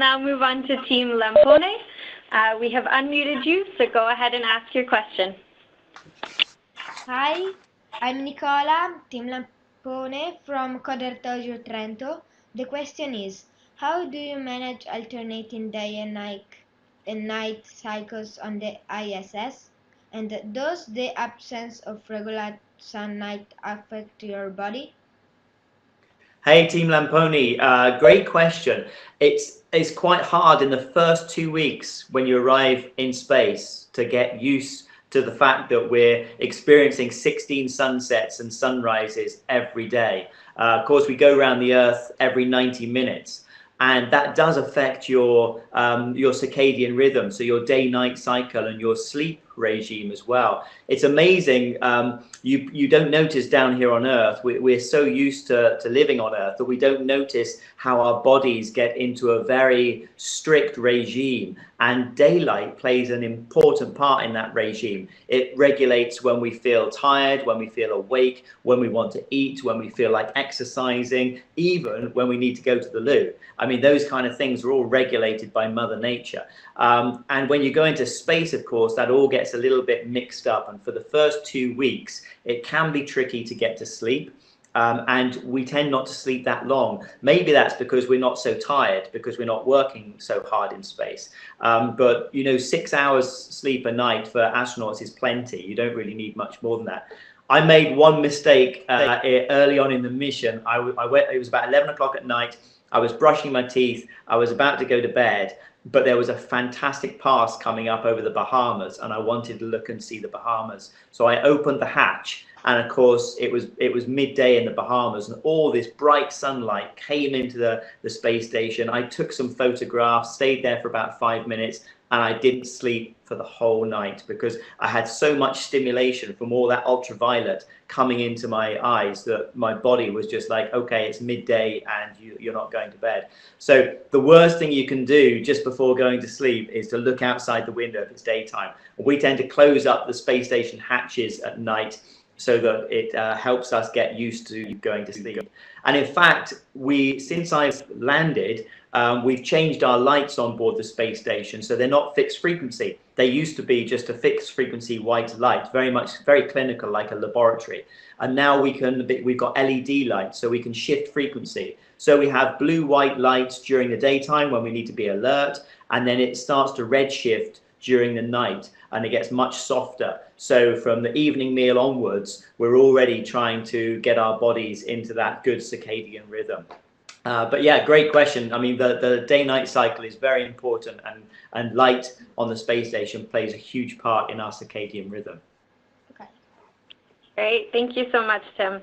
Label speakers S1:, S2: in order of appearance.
S1: now move on to Team Lampone. We have unmuted you, so go ahead and ask your question.
S2: Hi, I'm Nicola, Team Lampone from Codertoggio Trento. The question is, how do you manage alternating day and night cycles on the ISS? And does the absence of regular sunlight affect your body?
S3: Hey, Team Lamponi, great question. It's quite hard in the first 2 weeks when you arrive in space to get used to the fact that we're experiencing 16 sunsets and sunrises every day. Of course, we go around the Earth every 90 minutes. And that does affect your circadian rhythm, so your day-night cycle and your sleep regime as well. It's amazing. You don't notice down here on Earth. We're so used to living on Earth that we don't notice how our bodies get into a very strict regime. And daylight plays an important part in that regime. It regulates when we feel tired, when we feel awake, when we want to eat, when we feel like exercising, even when we need to go to the loo. I mean, those kind of things are all regulated by Mother Nature. And when you go into space, of course, that all gets a little bit mixed up. And for the first 2 weeks, it can be tricky to get to sleep. And we tend not to sleep that long. Maybe that's because we're not so tired, because we're not working so hard in space. But, you know, 6 hours sleep a night for astronauts is plenty. You don't really need much more than that. I made one mistake early on in the mission. It was about 11 o'clock at night. I was brushing my teeth. I was about to go to bed, but there was a fantastic pass coming up over the Bahamas, and I wanted to look and see the Bahamas. So I opened the hatch, and of course it was midday in the Bahamas, and all this bright sunlight came into the space station. I took some photographs, stayed there for about 5 minutes, and I didn't sleep for the whole night because I had so much stimulation from all that ultraviolet coming into my eyes that my body was just like, okay, it's midday and you're not going to bed. So the worst thing you can do just before going to sleep is to look outside the window if it's daytime. We tend to close up the space station hatches at night so that it helps us get used to going to sleep. And in fact, since I've landed, we've changed our lights on board the space station, so they're not fixed frequency. They used to be just a fixed frequency white light, very clinical, like a laboratory. And now we've got LED lights, so we can shift frequency. So we have blue-white lights during the daytime when we need to be alert, and then it starts to redshift during the night, and it gets much softer. So from the evening meal onwards, we're already trying to get our bodies into that good circadian rhythm. But yeah, great question. I mean, the day-night cycle is very important, and light on the space station plays a huge part in our circadian rhythm.
S2: Okay.
S1: Great, thank you so much, Tim.